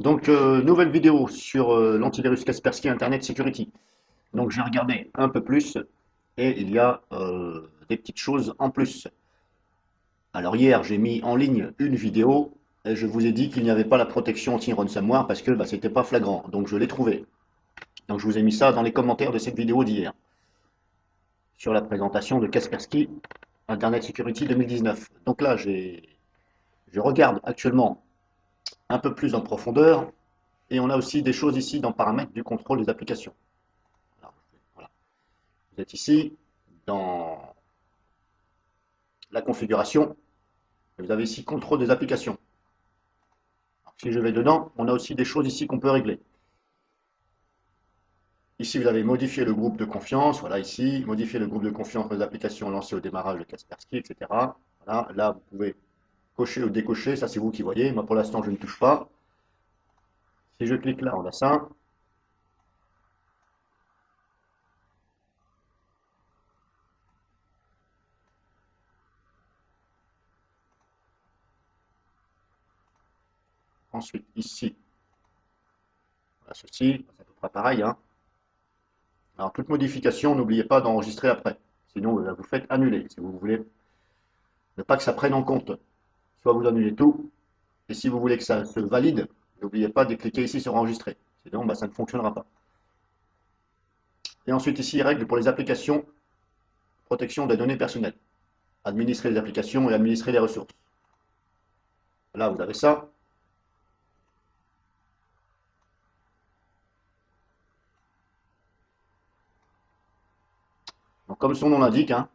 Donc, nouvelle vidéo sur l'antivirus Kaspersky Internet Security. Donc, j'ai regardé un peu plus et il y a des petites choses en plus. Alors, hier, j'ai mis en ligne une vidéo et je vous ai dit qu'il n'y avait pas la protection anti-ransomware parce que c'était pas flagrant. Donc, je l'ai trouvé. Donc, je vous ai mis ça dans les commentaires de cette vidéo d'hier sur la présentation de Kaspersky Internet Security 2019. Donc là, je regarde actuellement un peu plus en profondeur et on a aussi des choses ici dans paramètres du contrôle des applications. Alors, voilà. Vous êtes ici dans la configuration et vous avez ici contrôle des applications. Alors, si je vais dedans, on a aussi des choses ici qu'on peut régler. Ici, vous avez modifié le groupe de confiance, voilà ici, modifier le groupe de confiance des applications lancées au démarrage de Kaspersky, etc. Voilà, là, vous pouvez cocher ou décocher, ça c'est vous qui voyez. Moi, pour l'instant, je ne touche pas. Si je clique là, on a ça. Ensuite, ici, on a ceci, c'est à peu près pareil, hein. Alors, toute modification, n'oubliez pas d'enregistrer après. Sinon, vous faites annuler, si vous voulez ne pas que ça prenne en compte. Soit vous annulez tout, et si vous voulez que ça se valide, n'oubliez pas de cliquer ici sur enregistrer. Sinon, ça ne fonctionnera pas. Et ensuite, ici, règles pour les applications, protection des données personnelles. Administrer les applications et administrer les ressources. Là, vous avez ça. Donc, comme son nom l'indique, hein,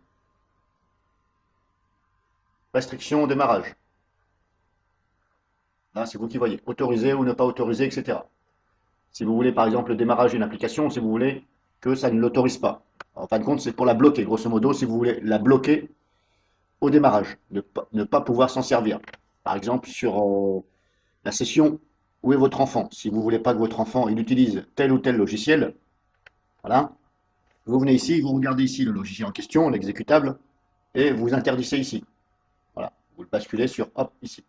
restriction au démarrage. Là, c'est vous qui voyez. Autoriser ou ne pas autoriser, etc. Si vous voulez, par exemple, le démarrage d'une application, si vous voulez que ça ne l'autorise pas. En fin de compte, c'est pour la bloquer, grosso modo, si vous voulez la bloquer au démarrage, ne pas pouvoir s'en servir. Par exemple, sur la session où est votre enfant. Si vous ne voulez pas que votre enfant il utilise tel ou tel logiciel, voilà, vous venez ici, vous regardez ici le logiciel en question, l'exécutable, et vous interdisez ici. Voilà, vous le basculez sur hop ici.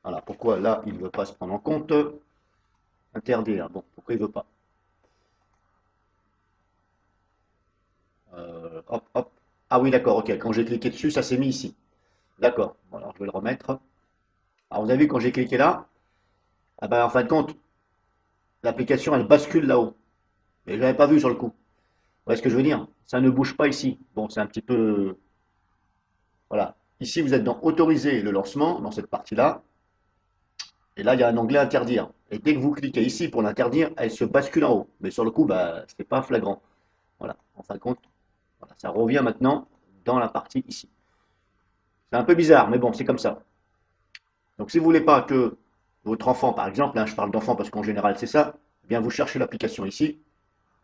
Voilà, pourquoi là il ne veut pas se prendre en compte. Interdire, bon, pourquoi il ne veut pas? Hop, hop. Ah oui, d'accord, ok. Quand j'ai cliqué dessus, ça s'est mis ici. D'accord. Bon, alors je vais le remettre. Alors vous avez vu, quand j'ai cliqué là, ah ben, en fin de compte, l'application elle bascule là-haut. Mais je l'avais pas vu sur le coup. Vous voyez ce que je veux dire? Ça ne bouge pas ici. Bon, c'est un petit peu. Voilà. Ici, vous êtes dans autoriser le lancement, dans cette partie-là. Et là, il y a un onglet interdire. Et dès que vous cliquez ici pour l'interdire, elle se bascule en haut. Mais sur le coup, ce n'est pas flagrant. Voilà. En fin de compte, voilà. Ça revient maintenant dans la partie ici. C'est un peu bizarre, mais bon, c'est comme ça. Donc, si vous ne voulez pas que votre enfant, par exemple, hein, je parle d'enfant parce qu'en général c'est ça, eh bien vous cherchez l'application ici,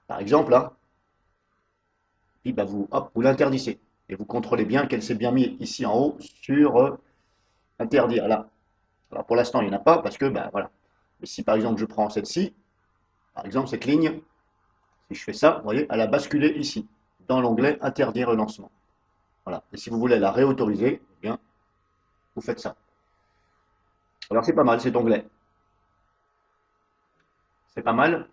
par exemple, là, puis vous l'interdisez. Et vous contrôlez bien qu'elle s'est bien mise ici en haut sur interdire, là. Alors pour l'instant, il n'y en a pas parce que, voilà. Mais si par exemple je prends celle-ci, par exemple cette ligne, si je fais ça, vous voyez, elle a basculé ici, dans l'onglet interdire le lancement. Voilà. Et si vous voulez la réautoriser, eh bien, vous faites ça. Alors c'est pas mal cet onglet. C'est pas mal.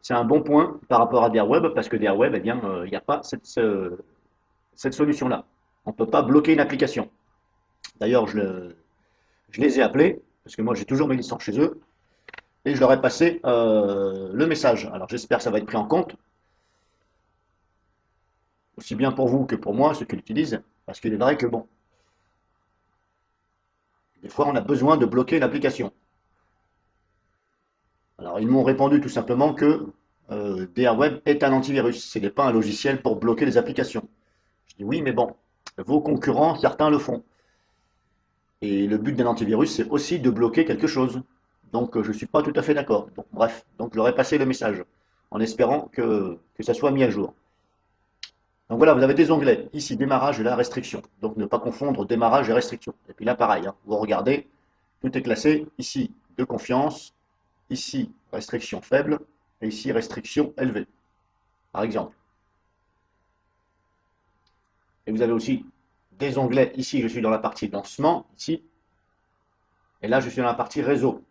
C'est un bon point par rapport à DRWeb parce que DRWeb, eh bien, il n'y a pas cette solution-là. On ne peut pas bloquer une application. D'ailleurs, je les ai appelés, parce que moi j'ai toujours mes licences chez eux, et je leur ai passé le message. Alors j'espère que ça va être pris en compte, aussi bien pour vous que pour moi, ceux qui l'utilisent, parce qu'il est vrai que bon, des fois on a besoin de bloquer l'application. Alors ils m'ont répondu tout simplement que DRWeb est un antivirus, ce n'est pas un logiciel pour bloquer les applications. Je dis oui, mais bon, vos concurrents, certains le font. Et le but d'un antivirus, c'est aussi de bloquer quelque chose. Donc je ne suis pas tout à fait d'accord. Donc bref, donc je leur ai passé le message en espérant que ça soit mis à jour. Donc voilà, vous avez des onglets. Ici, démarrage et la restriction. Donc ne pas confondre démarrage et restriction. Et puis là, pareil, hein, vous regardez, tout est classé. Ici, de confiance. Ici, restriction faible. Et ici, restriction élevée, par exemple. Et vous avez aussi des onglets. Ici, je suis dans la partie lancement. Ici. Et là, je suis dans la partie réseau.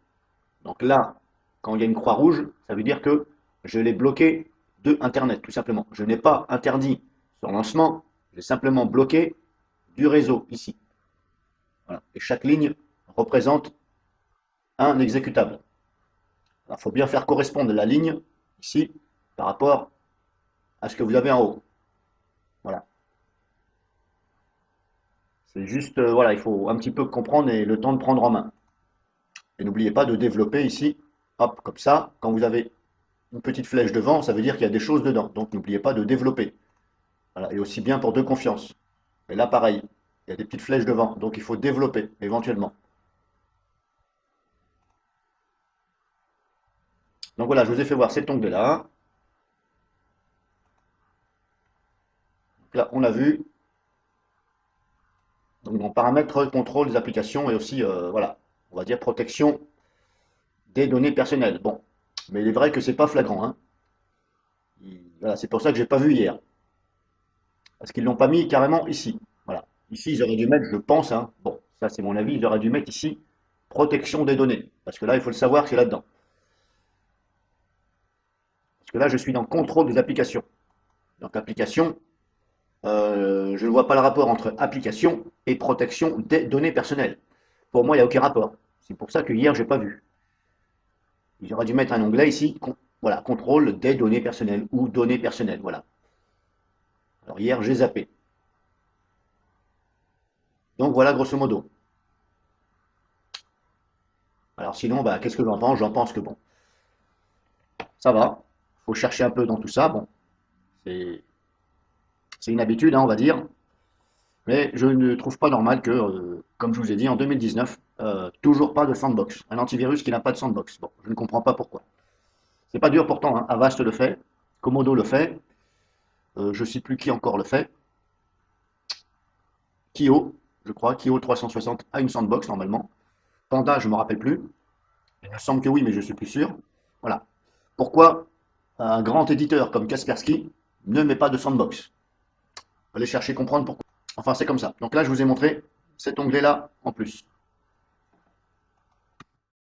Donc là, quand il y a une croix rouge, ça veut dire que je l'ai bloqué de Internet, tout simplement. Je n'ai pas interdit son lancement, j'ai simplement bloqué du réseau, ici. Voilà. Et chaque ligne représente un exécutable. Il faut bien faire correspondre la ligne, ici, par rapport à ce que vous avez en haut. Voilà. C'est juste, voilà, il faut un petit peu comprendre et le temps de prendre en main. Et n'oubliez pas de développer ici, hop, comme ça, quand vous avez une petite flèche devant, ça veut dire qu'il y a des choses dedans. Donc n'oubliez pas de développer. Voilà. Et aussi bien pour de confiance. Et là, pareil, il y a des petites flèches devant, donc il faut développer éventuellement. Donc voilà, je vous ai fait voir cet onglet-là. Là, on a vu. Donc dans paramètres, contrôle des applications et aussi, voilà, on va dire protection des données personnelles. Bon, mais il est vrai que c'est pas flagrant, hein. Voilà, c'est pour ça que j'ai pas vu hier. Parce qu'ils l'ont pas mis carrément ici. Voilà. Ici, ils auraient dû mettre, je pense, hein, bon, ça c'est mon avis, ils auraient dû mettre ici protection des données. Parce que là, il faut le savoir, c'est là-dedans. Parce que là, je suis dans contrôle des applications. Donc application, je ne vois pas le rapport entre application et protection des données personnelles. Pour moi, il n'y a aucun rapport. C'est pour ça que hier, je n'ai pas vu. Ils auraient dû mettre un onglet ici, voilà, contrôle des données personnelles ou données personnelles. Voilà. Alors hier, j'ai zappé. Donc voilà, grosso modo. Alors sinon, bah, qu'est-ce que j'en pense? J'en pense que bon, ça va. Faut chercher un peu dans tout ça. Bon, c'est une habitude, hein, on va dire. Mais je ne trouve pas normal que, comme je vous ai dit, en 2019, toujours pas de sandbox. Un antivirus qui n'a pas de sandbox. Bon, je ne comprends pas pourquoi. C'est pas dur pourtant, hein. Avast le fait, Komodo le fait, je ne sais plus qui encore le fait. Kio, je crois, Kio 360 a une sandbox normalement. Panda, je ne me rappelle plus. Il me semble que oui, mais je suis plus sûr. Voilà. Pourquoi un grand éditeur comme Kaspersky ne met pas de sandbox? Allez chercher comprendre pourquoi. Enfin, c'est comme ça. Donc là, je vous ai montré cet onglet-là en plus.